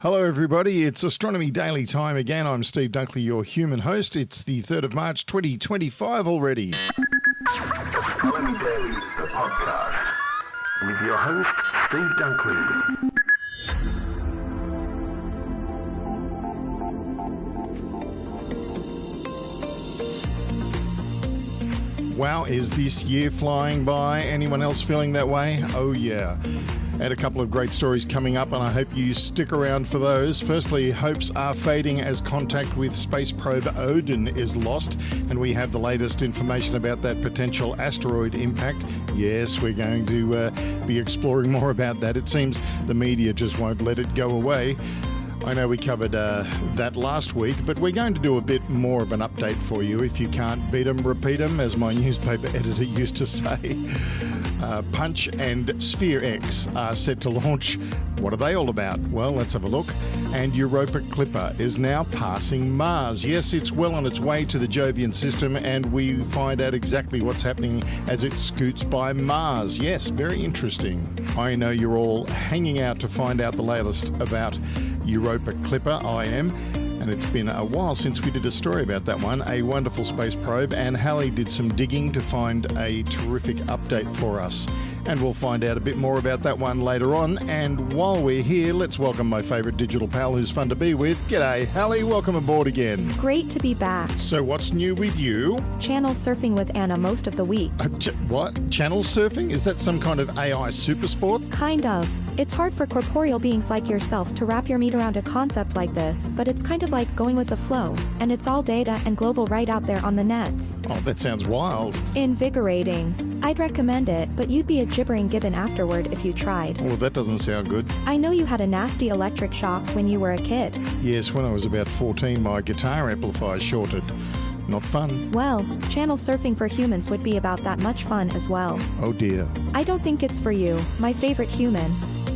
Hello everybody, it's Astronomy Daily time again. I'm Steve Dunkley, your human host. It's the 3rd of March 2025 already. Astronomy Daily, the podcast, with your host, Steve Dunkley. Wow, is this year flying by? Anyone else feeling that way? Oh yeah. And a couple of great stories coming up, and I hope you stick around for those. Firstly, hopes are fading as contact with space probe ODIN is lost, and we have the latest information about that potential asteroid impact. Yes, we're going to be exploring more about that. It seems the media just won't let it go away. I know we covered that last week, but we're going to do a bit more of an update for you. If you can't beat 'em, repeat 'em, as my newspaper editor used to say. Punch and SphereX are set to launch. What are they all about? Well, let's have a look. And Europa Clipper is now passing Mars. Yes, it's well on its way to the Jovian system, and we find out exactly what's happening as it scoots by Mars. Yes, very interesting. I know you're all hanging out to find out the latest about Europa Clipper. I am. And it's been a while since we did a story about that one. A wonderful space probe, and Hallies did some digging to find a terrific update for us. And we'll find out a bit more about that one later on. And while we're here, let's welcome my favourite digital pal who's fun to be with. G'day, Hallies. Welcome aboard again. Great to be back. So what's new with you? Channel surfing with Anna most of the week. What? Channel surfing? Is that some kind of AI super sport? Kind of. It's hard for corporeal beings like yourself to wrap your meat around a concept like this, but it's kind of like going with the flow. And it's all data and global right out there on the nets. Oh, that sounds wild. Invigorating. I'd recommend it, but you'd be a gibbering gibbon afterward if you tried. Oh, that doesn't sound good. I know you had a nasty electric shock when you were a kid. Yes, when I was about 14, my guitar amplifier shorted. Not fun. Well, channel surfing for humans would be about that much fun as well. Oh dear. I don't think it's for you, my favorite human.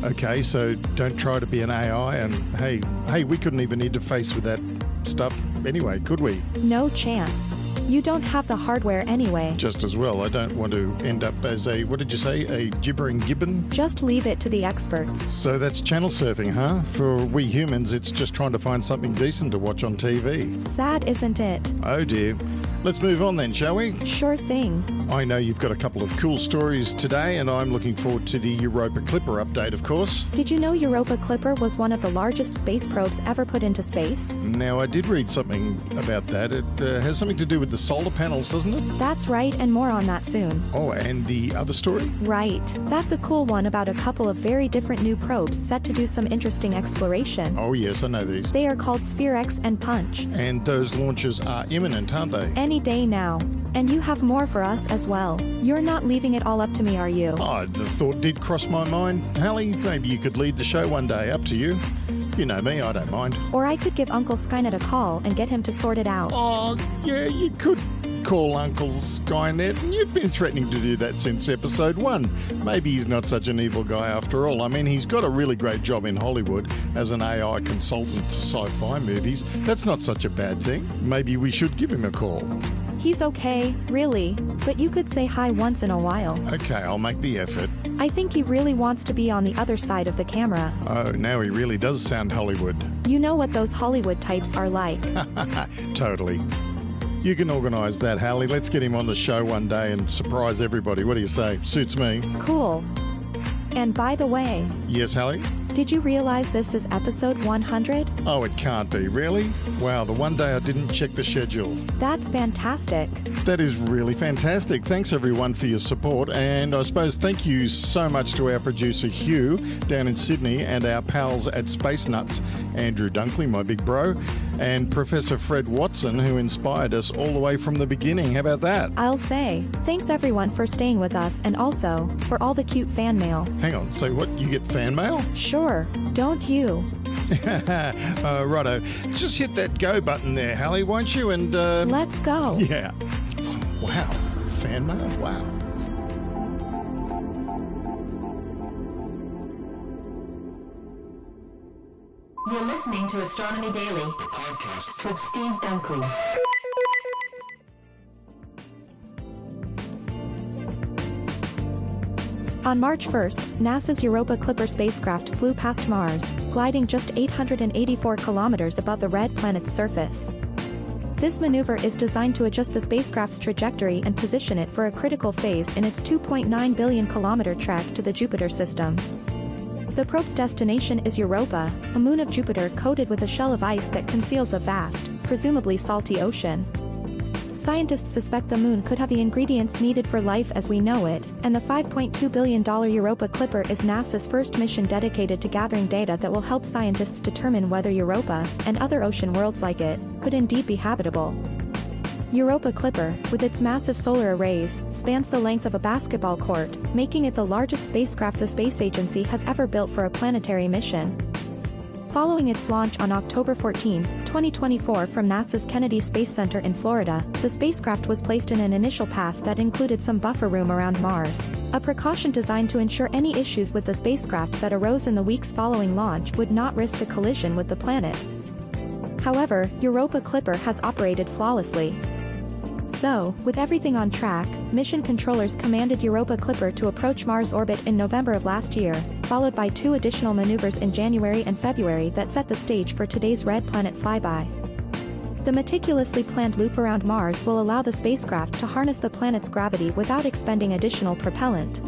Okay, so don't try to be an AI, and hey, we couldn't even interface with that stuff anyway, could we? No chance. You don't have the hardware anyway. Just as well. I don't want to end up as a, what did you say, a gibbering gibbon? Just leave it to the experts. So that's channel surfing, huh? For we humans, it's just trying to find something decent to watch on TV. Sad, isn't it? Oh dear. Let's move on then, shall we? Sure thing. I know you've got a couple of cool stories today, and I'm looking forward to the Europa Clipper update, of course. Did you know Europa Clipper was one of the largest space probes ever put into space? Now, I did read something about that. It has something to do with the solar panels, doesn't it? That's right, and more on that soon. Oh, and the other story? Right. That's a cool one about a couple of very different new probes set to do some interesting exploration. Oh yes, I know these. They are called SphereX and PUNCH. And those launches are imminent, aren't they? Any day now. And you have more for us as well. You're not leaving it all up to me, are you? Oh, the thought did cross my mind. Hallies, maybe you could lead the show one day. Up to you. You know me, I don't mind. Or I could give Uncle Skynet a call and get him to sort it out. Oh, yeah, you could call Uncle Skynet, and you've been threatening to do that since episode 1. Maybe he's not such an evil guy after all. I mean, he's got a really great job in Hollywood as an AI consultant to sci-fi movies. That's not such a bad thing. Maybe we should give him a call. He's okay, really, but you could say hi once in a while. Okay, I'll make the effort. I think he really wants to be on the other side of the camera. Oh, now he really does sound Hollywood. You know what those Hollywood types are like. Totally. You can organise that, Hallies. Let's get him on the show one day and surprise everybody. What do you say? Suits me. Cool. And by the way... Yes, Hallies? Did you realize this is episode 100? Oh, it can't be. Really? Wow, the one day I didn't check the schedule. That's fantastic. That is really fantastic. Thanks, everyone, for your support. And I suppose thank you so much to our producer, Hugh, down in Sydney, and our pals at Space Nuts, Andrew Dunkley, my big bro, and Professor Fred Watson, who inspired us all the way from the beginning. How about that? I'll say, thanks everyone for staying with us, and also, for all the cute fan mail. Hang on, so what, you get fan mail? Sure, don't you? Righto. Just hit that go button there, Hallies, won't you? And, Let's go. Yeah. Wow. Fan mail? Wow. You're listening to Astronomy Daily, The podcast. with Steve Dunkley. On March 1st, NASA's Europa Clipper spacecraft flew past Mars, gliding just 884 kilometers above the red planet's surface. This maneuver is designed to adjust the spacecraft's trajectory and position it for a critical phase in its 2.9 billion kilometer trek to the Jupiter system. The probe's destination is Europa, a moon of Jupiter coated with a shell of ice that conceals a vast, presumably salty ocean. Scientists suspect the moon could have the ingredients needed for life as we know it, and the $5.2 billion Europa Clipper is NASA's first mission dedicated to gathering data that will help scientists determine whether Europa, and other ocean worlds like it, could indeed be habitable. Europa Clipper, with its massive solar arrays, spans the length of a basketball court, making it the largest spacecraft the space agency has ever built for a planetary mission. Following its launch on October 14, 2024 from NASA's Kennedy Space Center in Florida, the spacecraft was placed in an initial path that included some buffer room around Mars, a precaution designed to ensure any issues with the spacecraft that arose in the weeks following launch would not risk a collision with the planet. However, Europa Clipper has operated flawlessly. So, with everything on track, mission controllers commanded Europa Clipper to approach Mars orbit in November of last year, followed by 2 additional maneuvers in January and February that set the stage for today's red planet flyby. The meticulously planned loop around Mars will allow the spacecraft to harness the planet's gravity without expending additional propellant.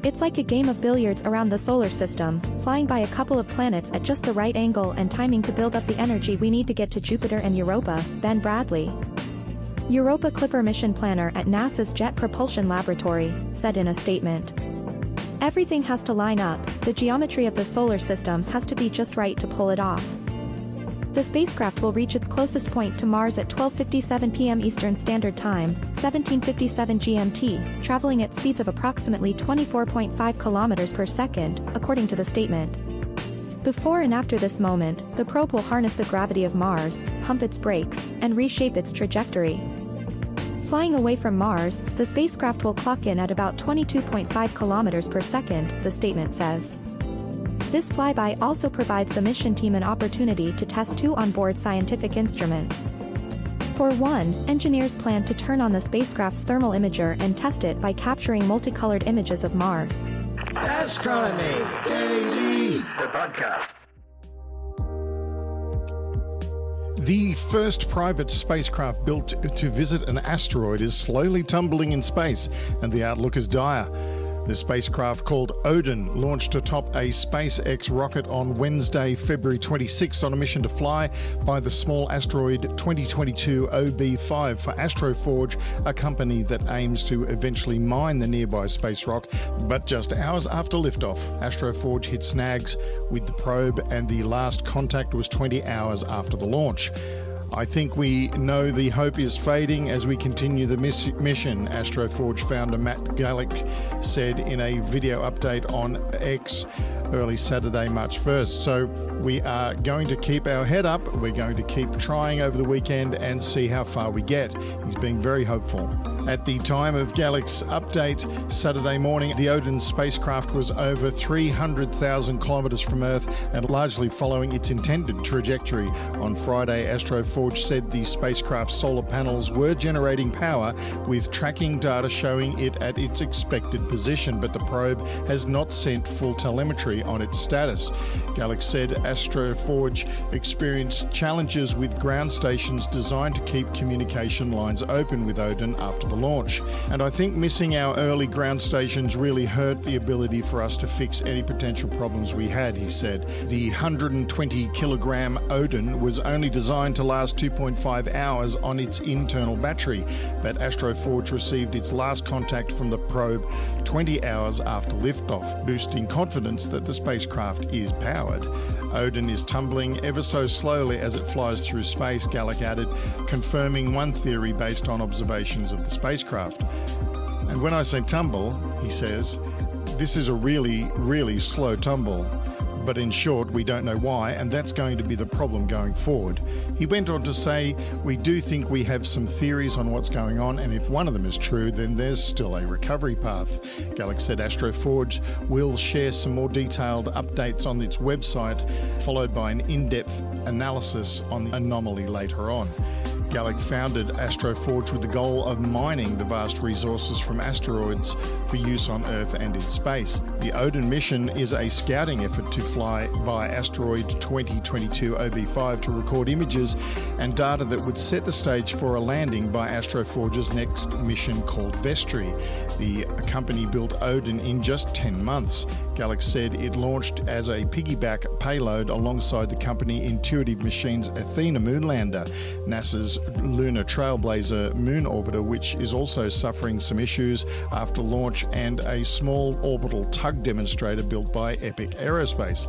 It's like a game of billiards around the solar system, flying by a couple of planets at just the right angle and timing to build up the energy we need to get to Jupiter and Europa, Ben Bradley, Europa Clipper mission planner at NASA's Jet Propulsion Laboratory, said in a statement. Everything has to line up, the geometry of the solar system has to be just right to pull it off. The spacecraft will reach its closest point to Mars at 12:57 p.m. Eastern Standard Time, 17:57 GMT, traveling at speeds of approximately 24.5 kilometers per second, according to the statement. Before and after this moment, the probe will harness the gravity of Mars, pump its brakes, and reshape its trajectory. Flying away from Mars, the spacecraft will clock in at about 22.5 kilometers per second, the statement says. This flyby also provides the mission team an opportunity to test 2 onboard scientific instruments. For one, engineers plan to turn on the spacecraft's thermal imager and test it by capturing multicolored images of Mars. Astronomy Daily, the podcast. The first private spacecraft built to visit an asteroid is slowly tumbling in space, and the outlook is dire. The spacecraft, called ODIN, launched atop a SpaceX rocket on Wednesday, February 26th on a mission to fly by the small asteroid 2022 OB5 for Astroforge, a company that aims to eventually mine the nearby space rock. But just hours after liftoff, Astroforge hit snags with the probe, and the last contact was 20 hours after the launch. I think we know the hope is fading as we continue the mission, Astroforge founder Matt Gallick said in a video update on X early Saturday, March 1st. So we are going to keep our head up. We're going to keep trying over the weekend and see how far we get. He's being very hopeful. At the time of Gallick's update Saturday morning, the ODIN spacecraft was over 300,000 kilometers from Earth and largely following its intended trajectory. On Friday, Astroforge said the spacecraft's solar panels were generating power with tracking data showing it at its expected position, but the probe has not sent full telemetry on its status. Gallick said Astroforge experienced challenges with ground stations designed to keep communication lines open with ODIN after the launch. And I think missing our early ground stations really hurt the ability for us to fix any potential problems we had, he said. The 120 kilogram ODIN was only designed to last 2.5 hours on its internal battery, but Astroforge received its last contact from the probe 20 hours after liftoff, boosting confidence that the spacecraft is powered. ODIN is tumbling ever so slowly as it flies through space, Gallick added, confirming one theory based on observations of the spacecraft. And when I say tumble, he says, this is a really, really slow tumble. But in short, we don't know why, and that's going to be the problem going forward. He went on to say, we do think we have some theories on what's going on, and if one of them is true, then there's still a recovery path. Gallick said Astroforge will share some more detailed updates on its website, followed by an in-depth analysis on the anomaly later on. Gallic founded Astroforge with the goal of mining the vast resources from asteroids for use on Earth and in space. The ODIN mission is a scouting effort to fly by Asteroid 2022 OB5 to record images and data that would set the stage for a landing by Astroforge's next mission called Vestry. The company built ODIN in just 10 months. Gallic said it launched as a piggyback payload alongside the company Intuitive Machines Athena moonlander, NASA's lunar trailblazer moon orbiter, which is also suffering some issues after launch, and a small orbital tug demonstrator built by Epic Aerospace.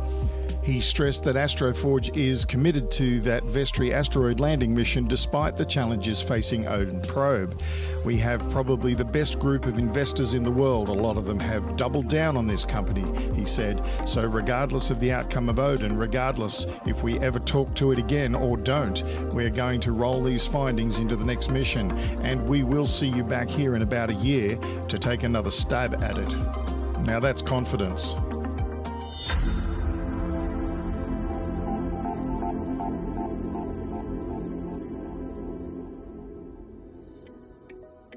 He stressed that Astroforge is committed to that Vestry asteroid landing mission despite the challenges facing ODIN probe. We have probably the best group of investors in the world. A lot of them have doubled down on this company, he said. So regardless of the outcome of ODIN, regardless if we ever talk to it again or don't, we're going to roll these findings into the next mission, and we will see you back here in about a year to take another stab at it. Now that's confidence.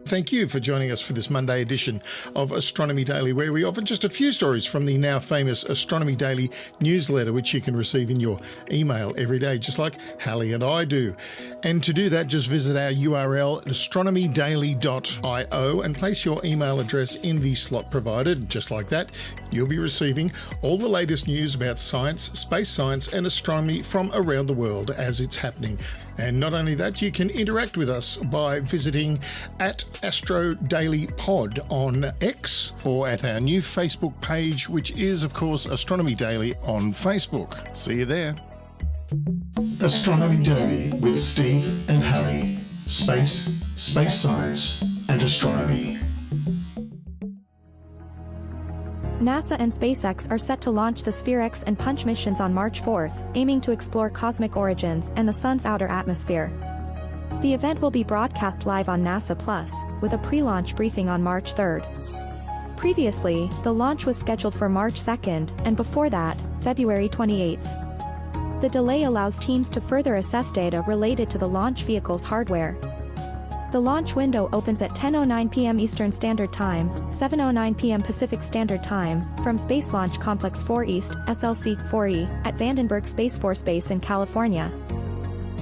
Thank you for joining us for this Monday edition of Astronomy Daily, where we offer just a few stories from the now famous Astronomy Daily newsletter, which you can receive in your email every day, just like Hallie and I do. And to do that, just visit our URL, astronomydaily.io, and place your email address in the slot provided. Just like that, you'll be receiving all the latest news about science, space science, and astronomy from around the world as it's happening. And not only that, you can interact with us by visiting at Astro Daily Pod on X, or at our new Facebook page, which is, of course, Astronomy Daily on Facebook. See you there. Astronomy Daily with Steve and Hallie. Space, space science, and astronomy. NASA and SpaceX are set to launch the SphereX and PUNCH missions on March 4th, aiming to explore cosmic origins and the Sun's outer atmosphere. The event will be broadcast live on NASA Plus, with a pre-launch briefing on March 3rd. Previously, the launch was scheduled for March 2nd, and before that, February 28th. The delay allows teams to further assess data related to the launch vehicle's hardware. The launch window opens at 10:09 p.m. Eastern Standard Time, 7:09 p.m. Pacific Standard Time, from Space Launch Complex 4 East, SLC-4E, at Vandenberg Space Force Base in California.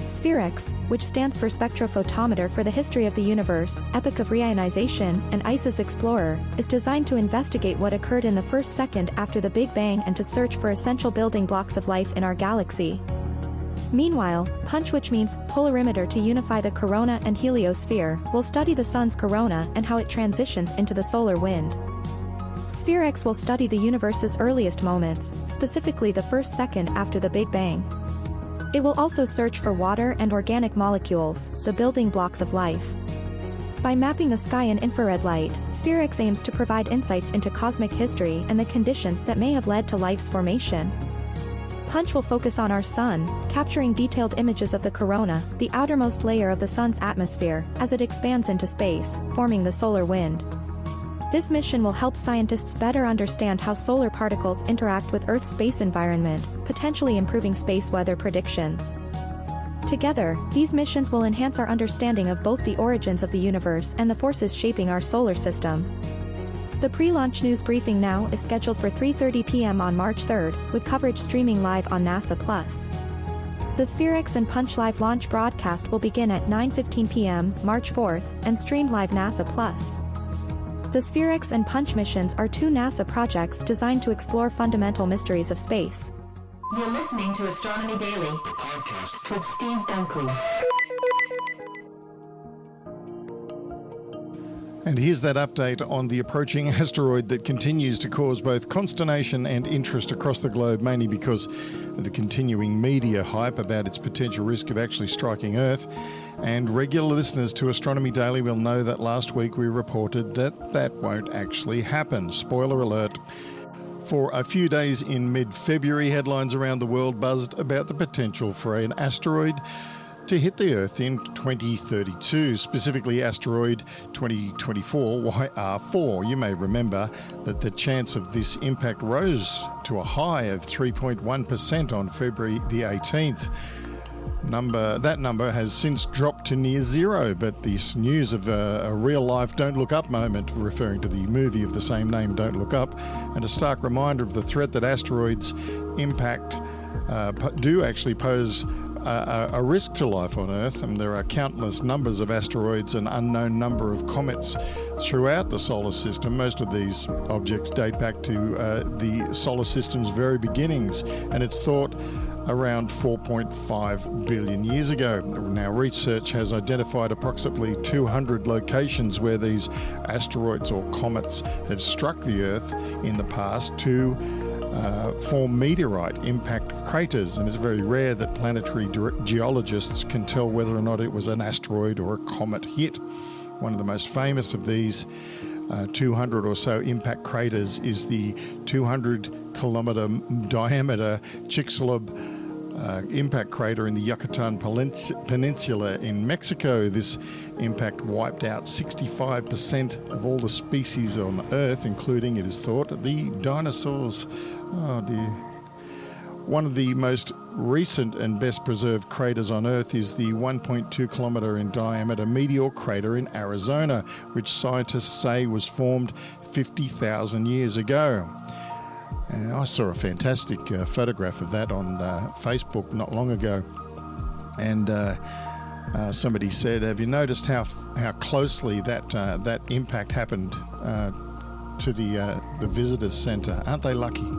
SphereX, which stands for Spectrophotometer for the History of the Universe, Epoch of Reionization, and ICE's Explorer, is designed to investigate what occurred in the first second after the Big Bang and to search for essential building blocks of life in our galaxy. Meanwhile, PUNCH, which means polarimeter to unify the corona and heliosphere, will study the Sun's corona and how it transitions into the solar wind. SphereX will study the universe's earliest moments, specifically the first second after the Big Bang. It will also search for water and organic molecules, the building blocks of life. By mapping the sky in infrared light, SphereX aims to provide insights into cosmic history and the conditions that may have led to life's formation. PUNCH will focus on our Sun, capturing detailed images of the corona, the outermost layer of the Sun's atmosphere, as it expands into space, forming the solar wind. This mission will help scientists better understand how solar particles interact with Earth's space environment, potentially improving space weather predictions. Together, these missions will enhance our understanding of both the origins of the universe and the forces shaping our solar system. The pre-launch news briefing now is scheduled for 3:30 p.m. on March 3rd, with coverage streaming live on NASA Plus. The SphereX and PUNCH live launch broadcast will begin at 9:15 p.m. March 4th, and stream live NASA Plus. The SphereX and PUNCH missions are two NASA projects designed to explore fundamental mysteries of space. You're listening to Astronomy Daily, the podcast with Steve Dunkley. And here's that update on the approaching asteroid that continues to cause both consternation and interest across the globe, mainly because of the continuing media hype about its potential risk of actually striking Earth. And regular listeners to Astronomy Daily will know that last week we reported that that won't actually happen. Spoiler alert. For a few days in mid-February, headlines around the world buzzed about the potential for an asteroid to hit the Earth in 2032, specifically Asteroid 2024 YR4. You may remember that the chance of this impact rose to a high of 3.1% on February the 18th. That number has since dropped to near zero, but this news of a real-life Don't Look Up moment, referring to the movie of the same name, Don't Look Up, and a stark reminder of the threat that asteroids impact do actually pose a risk to life on Earth, and there are countless numbers of asteroids and unknown number of comets throughout the solar system. Most of these objects date back to the solar system's very beginnings, and it's thought around 4.5 billion years ago. Now, research has identified approximately 200 locations where these asteroids or comets have struck the Earth in the past to form meteorite impact craters, and it's very rare that planetary geologists can tell whether or not it was an asteroid or a comet hit. One of the most famous of these 200 or so impact craters is the 200-kilometer diameter Chicxulub impact crater in the Yucatan Peninsula in Mexico. This impact wiped out 65% of all the species on Earth, including, it is thought, the dinosaurs. Oh dear. One of the most recent and best preserved craters on Earth is the 1.2 kilometer in diameter meteor crater in Arizona, which scientists say was formed 50,000 years ago. I saw a fantastic photograph of that on Facebook not long ago, and somebody said, "Have you noticed how closely that impact happened to the visitors centre? Aren't they lucky?"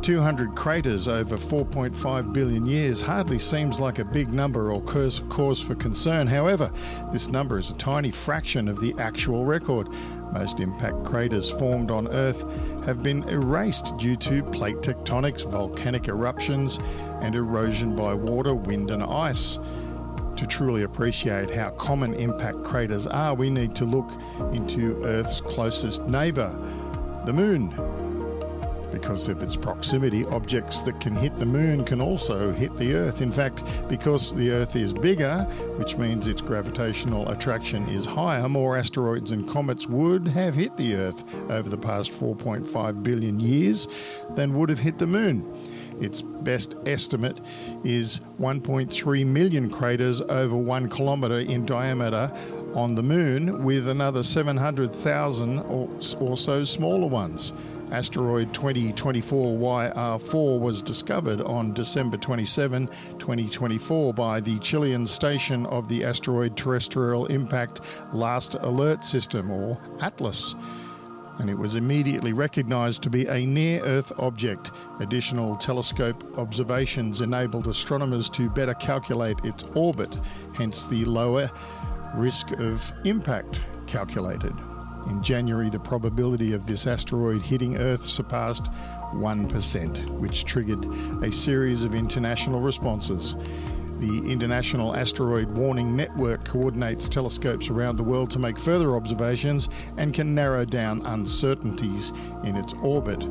200 craters over 4.5 billion years hardly seems like a big number or cause for concern. However, this number is a tiny fraction of the actual record. Most impact craters formed on Earth have been erased due to plate tectonics, volcanic eruptions, and erosion by water, wind, and ice. To truly appreciate how common impact craters are, we need to look into Earth's closest neighbour, the Moon. Because of its proximity, objects that can hit the Moon can also hit the Earth. In fact, because the Earth is bigger, which means its gravitational attraction is higher, more asteroids and comets would have hit the Earth over the past 4.5 billion years than would have hit the Moon. Its best estimate is 1.3 million craters over 1 kilometre in diameter on the Moon, with another 700,000 or so smaller ones. Asteroid 2024 YR4 was discovered on December 27, 2024 by the Chilean station of the Asteroid Terrestrial Impact Last Alert System, or ATLAS, and it was immediately recognised to be a near-Earth object. Additional telescope observations enabled astronomers to better calculate its orbit, hence the lower risk of impact calculated. In January, the probability of this asteroid hitting Earth surpassed 1%, which triggered a series of international responses. The International Asteroid Warning Network coordinates telescopes around the world to make further observations and can narrow down uncertainties in its orbit.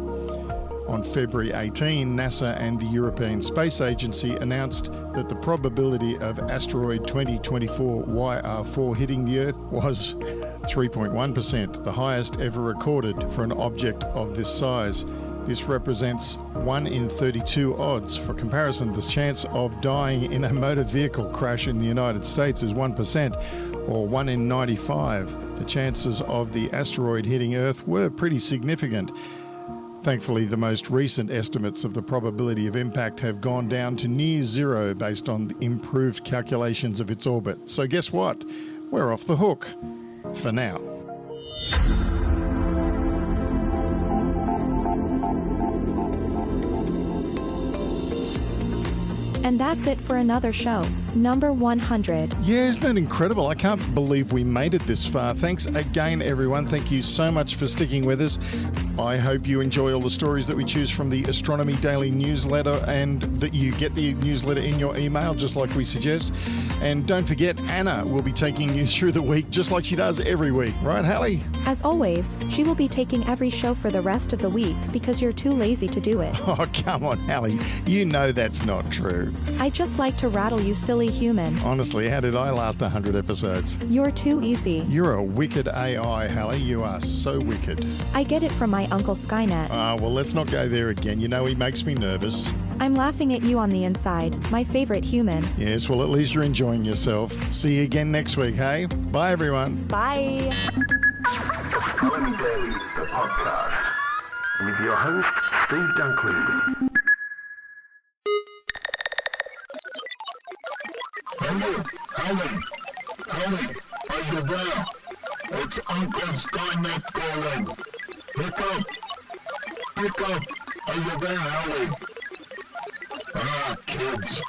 On February 18, NASA and the European Space Agency announced that the probability of asteroid 2024 YR4 hitting the Earth was 3.1%, the highest ever recorded for an object of this size. This represents 1 in 32 odds. For comparison, the chance of dying in a motor vehicle crash in the United States is 1%, or 1 in 95. The chances of the asteroid hitting Earth were pretty significant. Thankfully, the most recent estimates of the probability of impact have gone down to near zero based on the improved calculations of its orbit. So guess what? We're off the hook. For now. And that's it for another show, number 100. Yeah, isn't that incredible? I can't believe we made it this far. Thanks again, everyone. Thank you so much for sticking with us. I hope you enjoy all the stories that we choose from the Astronomy Daily newsletter, and that you get the newsletter in your email, just like we suggest. And don't forget, Anna will be taking you through the week, just like she does every week. Right, Hallie? As always, she will be taking every show for the rest of the week because you're too lazy to do it. Oh, come on, Hallie. You know that's not true. I just like to rattle you, silly human. Honestly, how did I last 100 episodes? You're too easy. You're a wicked AI, Hallie. You are so wicked. I get it from my Uncle Skynet. Well, let's not go there again. You know he makes me nervous. I'm laughing at you on the inside, my favorite human. Yes, well, at least you're enjoying yourself. See you again next week, hey? Bye, everyone. Bye. Astronomy Daily, the podcast, with your host, Steve Dunkley. Hallie, are you there? It's Uncle Skynet calling. Pick up, are you there, Hallie? Ah, kids,